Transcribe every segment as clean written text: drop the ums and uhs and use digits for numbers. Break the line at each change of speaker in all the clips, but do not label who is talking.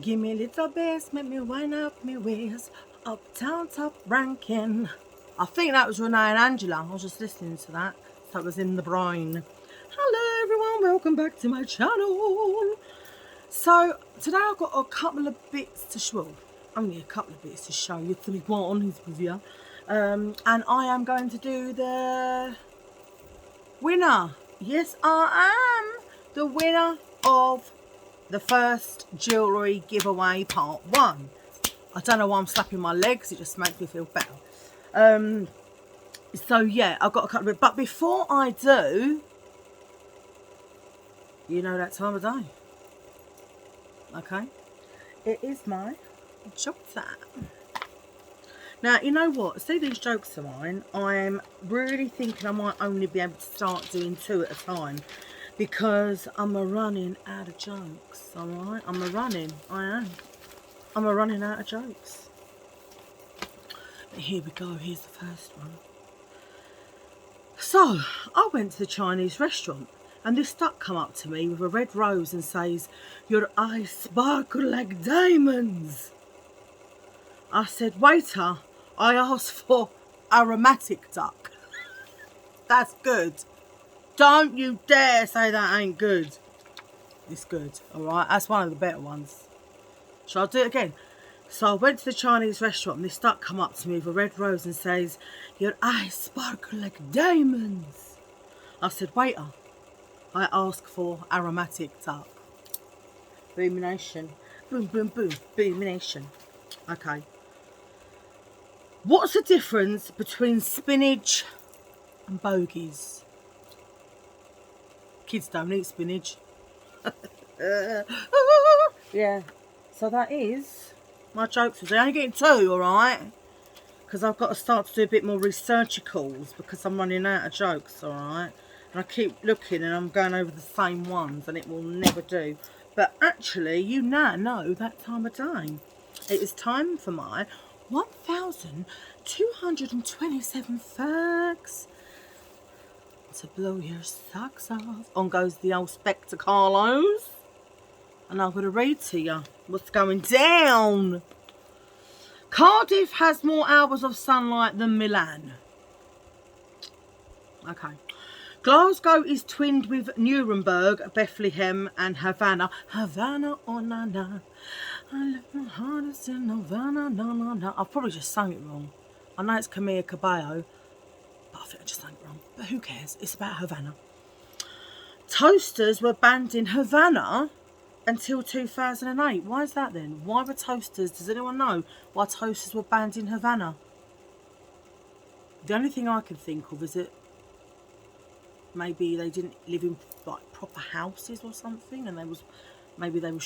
Give me a little bass, make me wind up me waist, uptown top ranking. I think that was Renee and Angela. I was just listening to that. That was in the brain. Hello everyone, welcome back to my channel. So today I've got a couple of bits to show. Only a couple of bits to show you. 3 one is with you. And I am going to do the winner. Yes, I am the winner of the first jewellery giveaway part 1. I don't know why I'm slapping my legs, it just makes me feel better. So yeah, I've got a couple of, but before I do, you know that time of day. Okay, it is my joke time. Now, you know what? See these jokes of mine? I'm really thinking I might only be able to start doing 2 at a time because I'm running out of jokes. Alright? I'm running out of jokes. But here we go. Here's the first one. So, I went to the Chinese restaurant and this duck come up to me with a red rose and says, "Your eyes sparkle like diamonds." I said, "Waiter, I asked for aromatic duck." That's good. Don't you dare say that ain't good. It's good, alright? That's one of the better ones. Shall I do it again? So I went to the Chinese restaurant and this duck come up to me with a red rose and says, "Your eyes sparkle like diamonds." I said, "Waiter, I asked for aromatic duck." Boomination. Boom, boom, boom. Boomination. Okay. What's the difference between spinach and bogies? Kids don't eat spinach. Yeah. So that is my jokes. I'm only getting 2, alright? Because I've got to start to do a bit more researchicals because I'm running out of jokes, alright? And I keep looking and I'm going over the same ones and it will never do. But actually, you now know that time of day. It is time for my 1,227 facts to blow your socks off. On goes the old Spectre Carlos. And I'm going to read to you what's going down. Cardiff has more hours of sunlight than Milan. Okay. Glasgow is twinned with Nuremberg, Bethlehem and Havana. Havana, oh na na. I left my hardest in Havana, no no no. I've probably just sung it wrong. I know it's Camilla Cabello, but I think I just sang it wrong. But who cares? It's about Havana. Toasters were banned in Havana until 2008. Why is that then? Why were toasters? Does anyone know why toasters were banned in Havana? The only thing I can think of is that maybe they didn't live in like proper houses or something, and maybe they were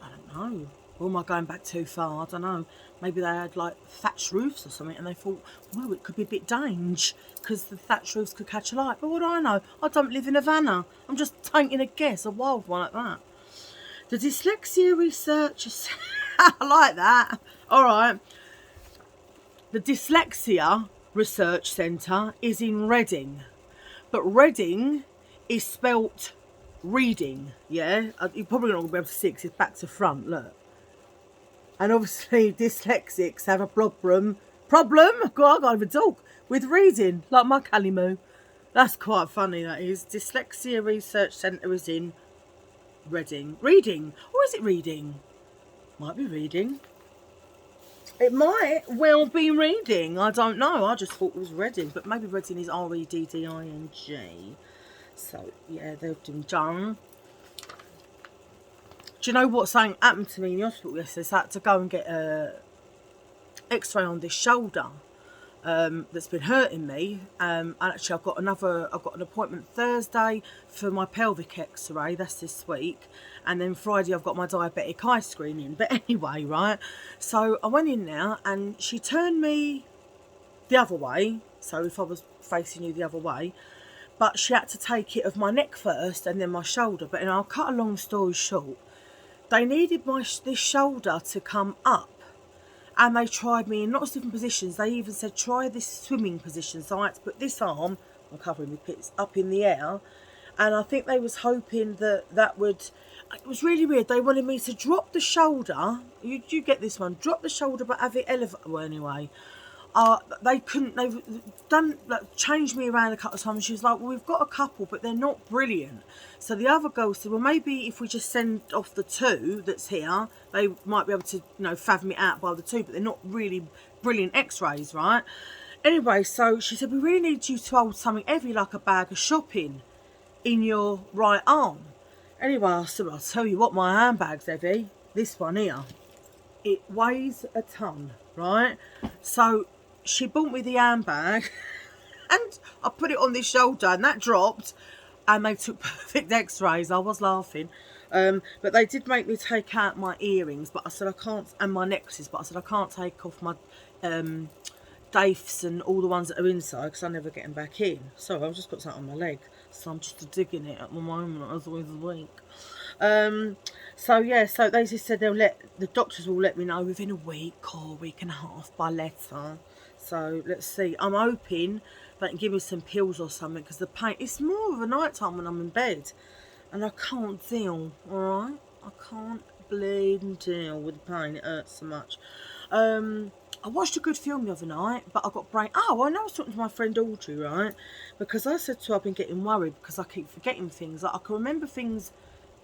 I don't know. Or am I going back too far? I don't know. Maybe they had like thatched roofs or something and they thought, well, it could be a bit dangerous because the thatched roofs could catch a light. But what do I know? I don't live in Havana. I'm just taking a guess, a wild one like that. The dyslexia research I like that. Alright. The Dyslexia Research Centre is in Reading. But Reading is spelt reading, yeah? You're probably not going to be able to see it because it's back to front, look. And obviously dyslexics have a problem, God, I can't even talk, with reading, like my Calimu. That's quite funny, that is. Dyslexia Research Centre is in Reading. Reading, or is it reading? Might be reading. It might well be reading, I don't know. I just thought it was Reading, but maybe Reading is R-E-D-D-I-N-G. So, yeah, they've been done. Do you know what? Something happened to me in the hospital yesterday. So I had to go and get a x-ray on this shoulder that's been hurting me. And actually, I've got an appointment Thursday for my pelvic x-ray. That's this week. And then Friday, I've got my diabetic eye screening. But anyway, right? So I went in now and she turned me the other way. So if I was facing you the other way. But she had to take it of my neck first and then my shoulder. But I'll cut a long story short. They needed this shoulder to come up. And they tried me in lots of different positions. They even said, try this swimming position. So I had to put this arm, I'm covering my pits, up in the air. And I think they was hoping that would It was really weird. They wanted me to drop the shoulder. You get this one. Drop the shoulder, but have it elevate. Well, anyway, they couldn't. They've done like, changed me around a couple of times. She was like, "Well, we've got a couple, but they're not brilliant." So the other girl said, "Well, maybe if we just send off the 2 that's here, they might be able to, fathom it out by the 2, but they're not really brilliant X-rays, right?" Anyway, so she said, "We really need you to hold something heavy, like a bag of shopping, in your right arm." Anyway, I said, "I'll tell you what, my handbag's heavy. This one here, it weighs a ton, right?" So she bought me the handbag and I put it on this shoulder and that dropped and they took perfect X-rays. I was laughing. But they did make me take out my earrings, but I said I can't, and my necklaces, but I said I can't take off my dafes and all the ones that are inside because I never get them back in. So I've just got something on my leg, so I'm just digging it at the moment as always a week. So yeah, so they just said the doctors will let me know within a week or a week and a half by letter. So let's see. I'm hoping they can give me some pills or something because the pain, it's more of a night time when I'm in bed and I can't deal, alright? I can't bleed and deal with the pain, it hurts so much. I watched a good film the other night, but I got brain... Oh, I know I was talking to my friend Audrey, right? Because I said to her I've been getting worried because I keep forgetting things. Like, I can remember things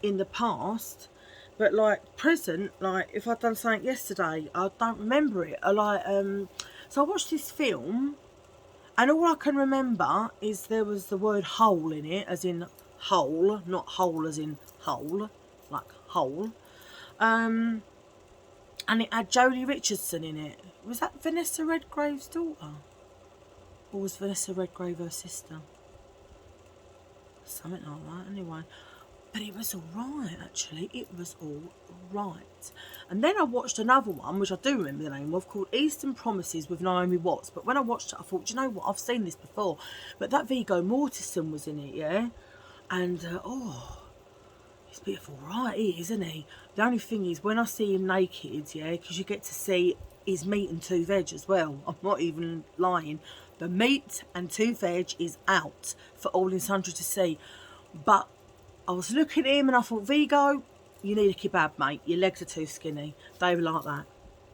in the past, but, like, present, like, if I'd done something yesterday, I don't remember it. So I watched this film, and all I can remember is there was the word hole in it, as in hole, not hole as in hole, like hole. And it had Jodie Richardson in it. Was that Vanessa Redgrave's daughter? Or was Vanessa Redgrave her sister? Something like that, anyway. But it was alright, actually. It was alright. And then I watched another one, which I do remember the name of, called Eastern Promises with Naomi Watts. But when I watched it, I thought, do you know what? I've seen this before. But that Viggo Mortensen was in it, yeah? And, he's a bit of alright, isn't he? The only thing is, when I see him naked, yeah, because you get to see his meat and 2 veg as well. I'm not even lying. The meat and 2 veg is out for all and sundry to see. But I was looking at him and I thought, Viggo, you need a kebab, mate. Your legs are too skinny. They were like that.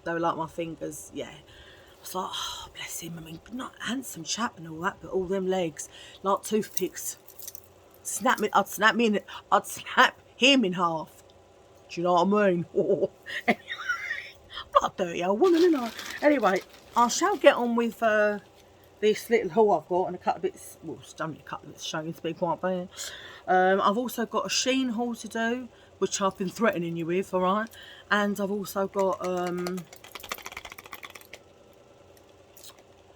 They were like my fingers, yeah. I was like, oh, bless him. I mean, not handsome chap and all that, but all them legs, like toothpicks. I'd snap him in half. Do you know what I mean? Oh. Anyway, I'm not a dirty old woman, am I? Anyway, I shall get on with this little haul I've got and a couple of bits. Well, it's only a couple of bits showing, to be quite fair. I've also got a Shein haul to do, which I've been threatening you with, alright? And I've also got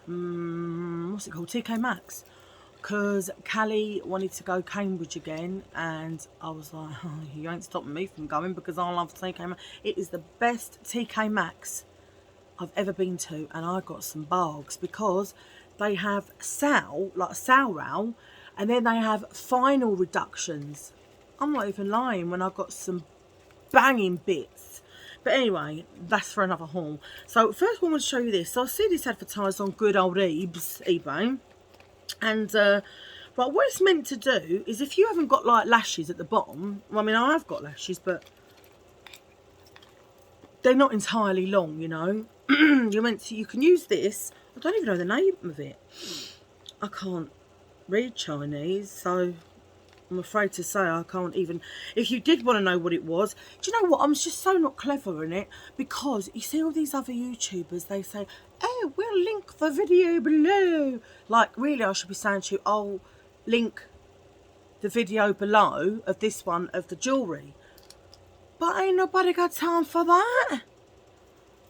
what's it called? TK Maxx. Because Callie wanted to go Cambridge again, and I was like, oh, you ain't stopping me from going because I love TK Maxx. It is the best TK Maxx I've ever been to, and I got some bargains because they have sale, like a sale row, and then they have final reductions. I'm not even lying when I got some banging bits. But anyway, that's for another haul. So first I want to show you this. So I see this advertised on good old eBay. And right, what it's meant to do is if you haven't got like lashes at the bottom, well, I mean, I have got lashes, but they're not entirely long, you know. You can use this. I don't even know the name of it. I can't read Chinese, so I'm afraid to say I can't even. If you did want to know what it was, do you know what? I'm just so not clever in it, because you see all these other YouTubers, they say, oh, we'll link the video below. Like, really, I should be saying to you, I'll link the video below of this one of the jewellery. But ain't nobody got time for that.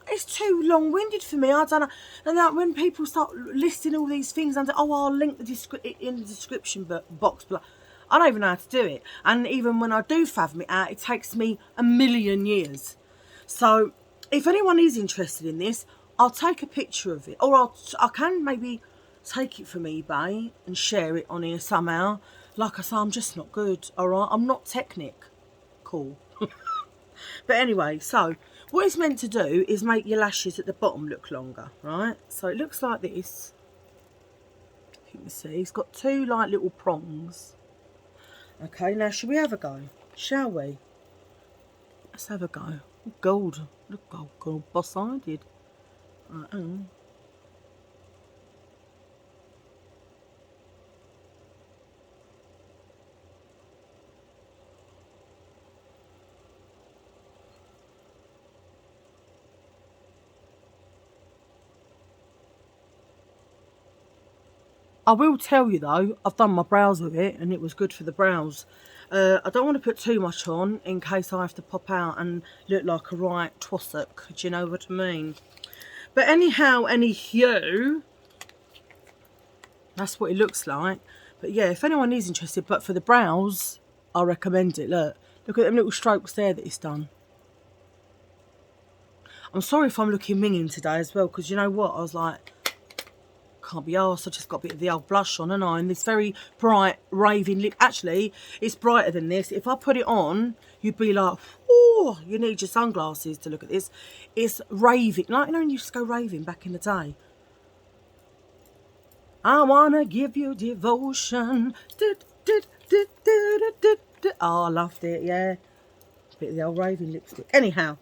It's too long-winded for me. I don't know. And that when people start listing all these things under, oh, I'll link in the description box below. I don't even know how to do it. And even when I do fathom it out, it takes me a million years. So if anyone is interested in this, I'll take a picture of it. Or I can maybe take it from eBay and share it on here somehow. Like I say, I'm just not good, alright? I'm not cool. But anyway, so what it's meant to do is make your lashes at the bottom look longer, right? So it looks like this. You can see it's got 2 like little prongs. Okay, now shall we have a go? Shall we? Let's have a go. Gold. Look, gold boss-sided. I will tell you though, I've done my brows with it and it was good for the brows. I don't want to put too much on in case I have to pop out and look like a right twossock. Do you know what I mean? But anyhow, that's what it looks like. But yeah, if anyone is interested, but for the brows, I recommend it. Look at them little strokes there that it's done. I'm sorry if I'm looking minging today as well, because you know what? I was like, can't be arsed. I just got a bit of the old blush on, and and this very bright raving lip. Actually, it's brighter than this. If I put it on, you'd be like, oh, you need your sunglasses to look at this. It's raving, like, you know when you used to go raving back in the day. I wanna give you devotion. Oh, I loved it, yeah. Bit of the old raving lipstick. Anyhow,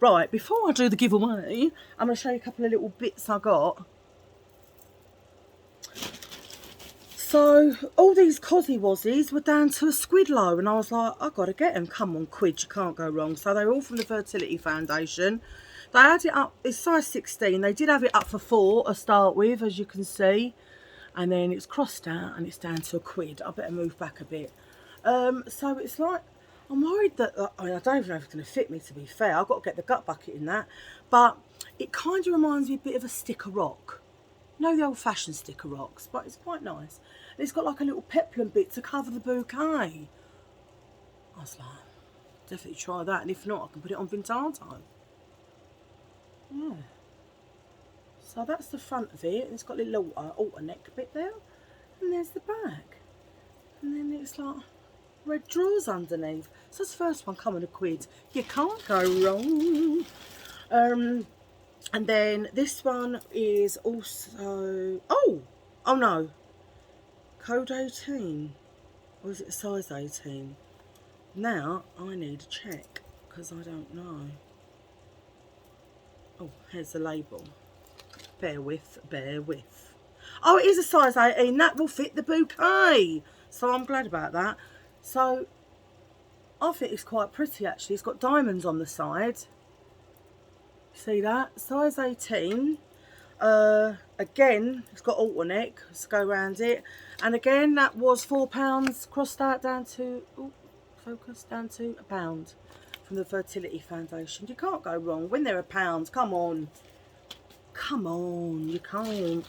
right, before I do the giveaway, I'm going to show you a couple of little bits I got. So, all these Cosy Wozzies were down to a squid low, and I was like, I've got to get them. Come on, quid, you can't go wrong. So, they were all from the Fertility Foundation. They had it up, it's size 16. They did have it up for 4 to start with, as you can see. And then it's crossed out and it's down to a quid. I better move back a bit. So, it's like, I'm worried that, I don't even know if it's going to fit me, to be fair. I've got to get the gut bucket in that. But it kind of reminds me a bit of a sticker rock. You know, the old-fashioned sticker rocks, but it's quite nice. And it's got like a little peplum bit to cover the bouquet. I was like, definitely try that. And if not, I can put it on Vintato. Yeah. So that's the front of it. And it's got a little altar neck bit there. And there's the back. And then it's like red drawers underneath. So that's the first one coming a quid. You can't go wrong. And then this one is also, oh no, code 18, or is it size 18? Now I need to check because I don't know. Oh, here's the label. Bear with. Oh, it is a size 18. That will fit the bouquet. So I'm glad about that. So I think it's quite pretty actually. It's got diamonds on the side. See that? Size 18. Again, it's got altar neck. Let's go around it. And again, that was £4. Crossed out down to, focus, down to £1 from the Fertility Foundation. You can't go wrong when they're £1. Come on. Come on, you can't.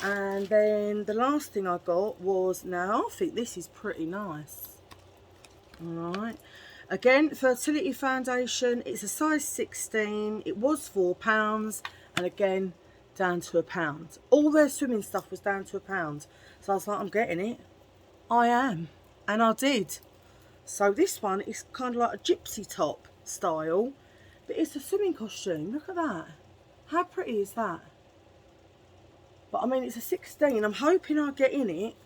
And then the last thing I got was, now I think this is pretty nice. Alright. Again, Fertility Foundation, it's a size 16, it was £4, and again, down to £1. All their swimming stuff was down to £1. So I was like, I'm getting it. I am. And I did. So this one is kind of like a gypsy top style, but it's a swimming costume. Look at that. How pretty is that? But I mean, it's a 16. I'm hoping I get in it.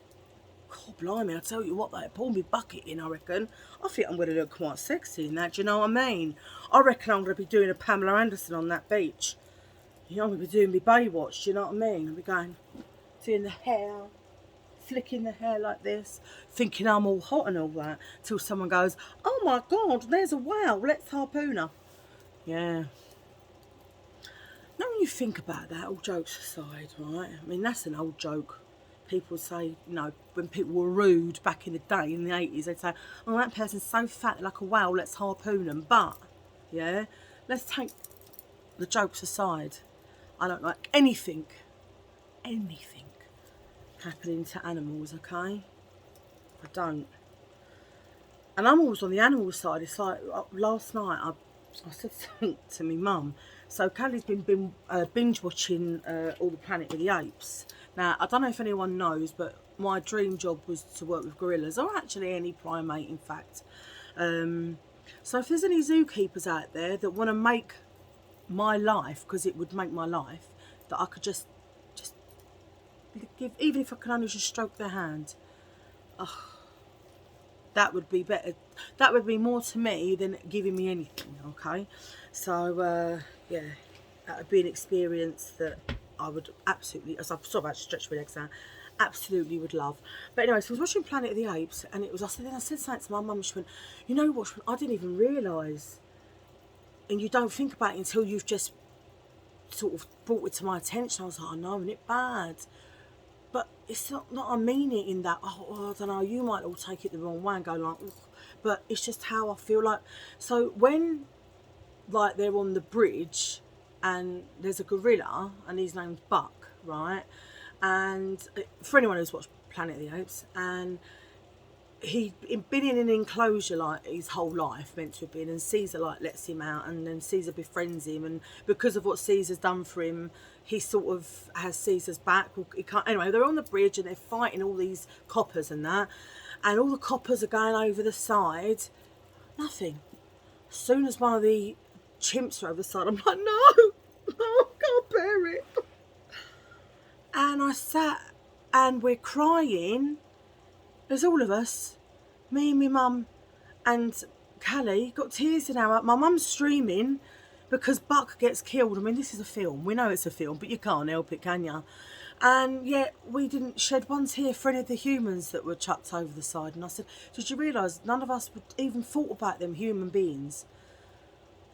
God blimey, I tell you what, they pulled me bucket in, I reckon. I think I'm going to look quite sexy in that, do you know what I mean? I reckon I'm going to be doing a Pamela Anderson on that beach. You know, I'm going to be doing my Baywatch, do you know what I mean? I'll be going, doing the hair, flicking the hair like this, thinking I'm all hot and all that, till someone goes, oh my God, there's a whale, let's harpoon her. Yeah. Now when you think about that, all jokes aside, right? I mean, that's an old joke. People say, you know, when people were rude back in the day, in the 80s, they'd say, oh, that person's so fat, like a whale, let's harpoon them. But, yeah, let's take the jokes aside. I don't like anything happening to animals, okay? I don't. And I'm always on the animal side. It's like, last night, I said something to my mum. So Callie's been binge watching All the Planet with the Apes. Now, I don't know if anyone knows, but my dream job was to work with gorillas, or actually any primate, in fact. So if there's any zookeepers out there that want to make my life, because it would make my life, that I could just give, even if I can only just stroke their hand. Oh, That would be better. That would be more to me than giving me anything, okay? So, yeah, that would be an experience that I would absolutely, as I've sort of actually stretched my legs out, absolutely would love. But anyway, so I was watching Planet of the Apes, and it was, then I said something to my mum, she went, you know what, I didn't even realise. And you don't think about it until you've just sort of brought it to my attention. I was like, I know, isn't it bad? But it's not I mean it in that, I don't know, you might all take it the wrong way and go like, ugh. But it's just how I feel like. So when, like, they're on the bridge and there's a gorilla and his name's Buck, right? And for anyone who's watched Planet of the Apes, and he'd been in an enclosure like his whole life, meant to have been, and Caesar like lets him out, and then Caesar befriends him, and because of what Caesar's done for him, he sort of has Caesar's back. Well, he can't, anyway, they're on the bridge and they're fighting all these coppers and that, and all the coppers are going over the side. Nothing. As soon as one of the chimps are over the side, I'm like, no, I can't bear it. And I sat, and we're crying. There's all of us, me and my mum and Callie, got tears in our eyes. My mum's streaming because Buck gets killed. I mean, this is a film. We know it's a film, but you can't help it, can you? And yet we didn't shed one tear for any of the humans that were chucked over the side. And I said, did you realise none of us would even thought about them human beings?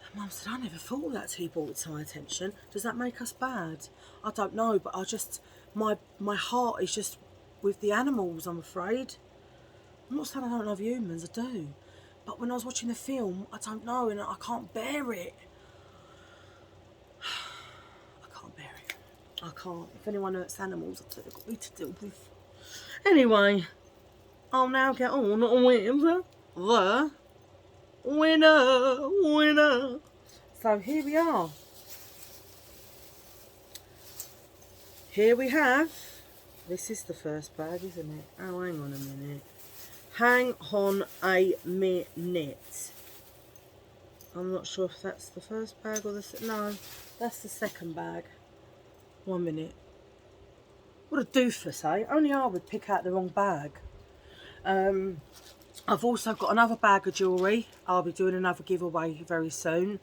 And Mum said, I never thought of that till you brought it to my attention. Does that make us bad? I don't know, but I just, my heart is just with the animals, I'm afraid. I'm not saying I don't love humans, I do. But when I was watching the film, I don't know, and I can't bear it. I can't bear it. I can't. If anyone hurts animals, they've got me to deal with. Anyway, I'll now get on with the winner. So here we are. Here we have, this is the first bag, isn't it? Oh, hang on a minute. Hang on a minute. I'm not sure if that's the first bag or the no, that's the second bag. 1 minute. What a doofus, eh? Only I would pick out the wrong bag. I've also got another bag of jewellery. I'll be doing another giveaway very soon.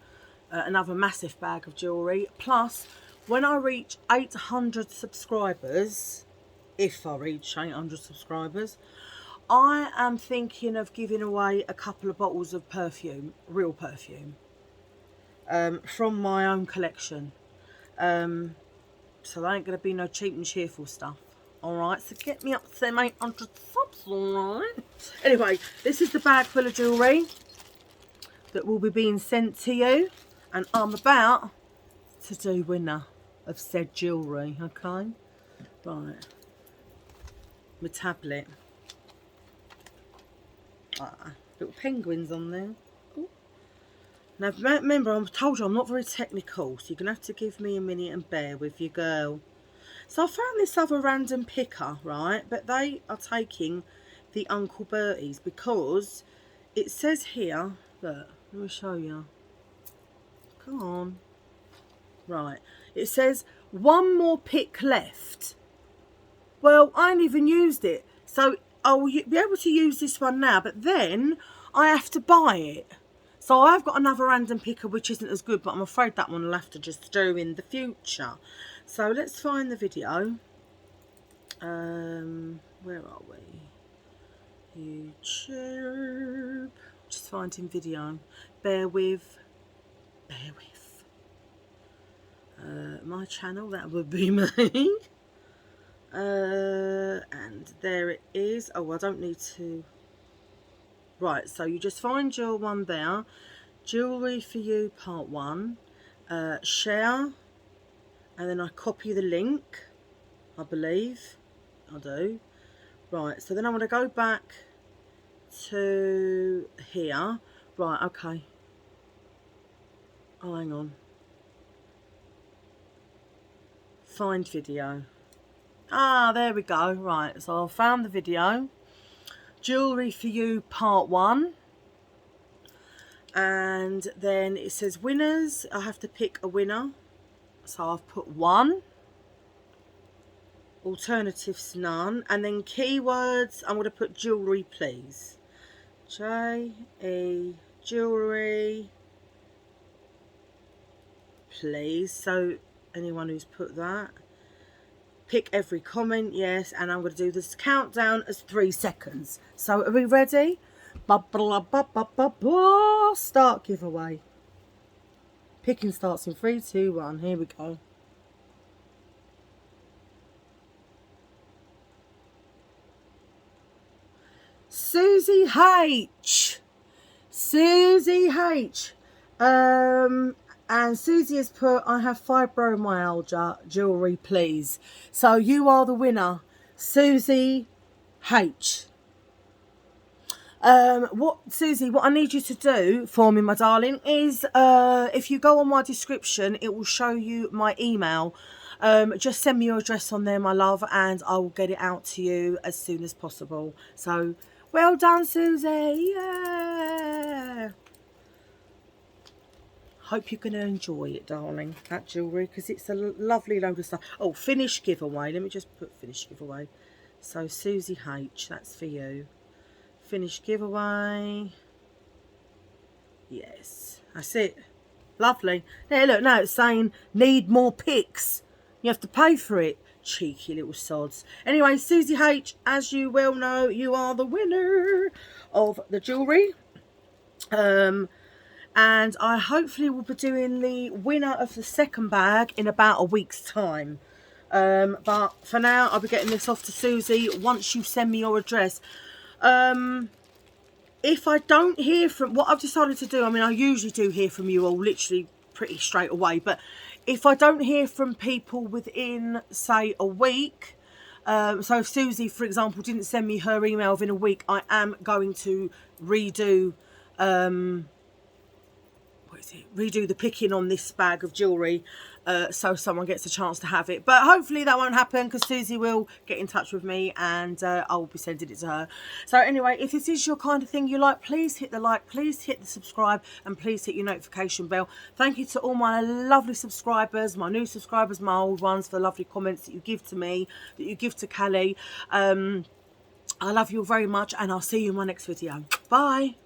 Another massive bag of jewellery. Plus, when I reach 800 subscribers, if I reach 800 subscribers, I am thinking of giving away a couple of bottles of perfume, real perfume, from my own collection. So there ain't going to be no cheap and cheerful stuff. Alright, so get me up to them 800 subs, alright? Anyway, this is the bag full of jewellery that will be being sent to you. And I'm about to do winner of said jewellery, okay? Right. My tablet. Little penguins on there. Ooh. Now remember, I told you I'm not very technical, so you're going to have to give me a minute and bear with your girl. So I found this other random picker, right? But they are taking the Uncle Bertie's because it says here, look, let me show you. Come on. Right. It says, one more pick left. Well, I ain't even used it. So I'll be able to use this one now, but then I have to buy it. So I've got another random picker which isn't as good, but I'm afraid that one will have to just do in the future. So let's find the video. Where are we? YouTube. Just finding video. Bear with. My channel, that would be me. And there it is. Oh, I don't need to. Right, so you just find your one there. Jewellery for You Part 1. Share. And then I copy the link. I believe. I do. Right, so then I'm going to go back to here. Right, okay. Oh, hang on. Find video. Ah, there we go. Right, so I found the video. Jewellery for You Part 1. And then it says winners. I have to pick a winner. So I've put 1. Alternatives none. And then keywords, I'm going to put jewellery please. J-E jewellery, please. So anyone who's put that, pick every comment, yes, and I'm going to do this countdown as 3 seconds. So are we ready? Start giveaway. Picking starts in 3, 2, 1. Here we go. Susie H. Susie H. And Susie has put, I have fibromyalgia, jewellery, please. So you are the winner, Susie H. Susie, what I need you to do for me, my darling, is if you go on my description, it will show you my email. Just send me your address on there, my love, and I will get it out to you as soon as possible. So, well done, Susie. Yeah. Hope you're going to enjoy it, darling, that jewellery, because it's a lovely load of stuff. Oh, finish giveaway. Let me just put finish giveaway. So, Susie H, that's for you. Finish giveaway. Yes, that's it. Lovely. There, look, now it's saying need more pics. You have to pay for it. Cheeky little sods. Anyway, Susie H, as you well know, you are the winner of the jewellery. And I hopefully will be doing the winner of the second bag in about a week's time. But for now, I'll be getting this off to Susie once you send me your address. If I don't hear from, what I've decided to do, I mean, I usually do hear from you all literally pretty straight away, but if I don't hear from people within, say, a week, so if Susie, for example, didn't send me her email within a week, I am going to redo, redo the picking on this bag of jewellery, so someone gets a chance to have it. But hopefully that won't happen, because Susie will get in touch with me, and I will be sending it to her. So anyway, if this is your kind of thing you like, please hit the like, please hit the subscribe, and please hit your notification bell. Thank you to all my lovely subscribers, my new subscribers, my old ones, for the lovely comments that you give to me, that you give to Callie. I love you all very much, and I'll see you in my next video. Bye.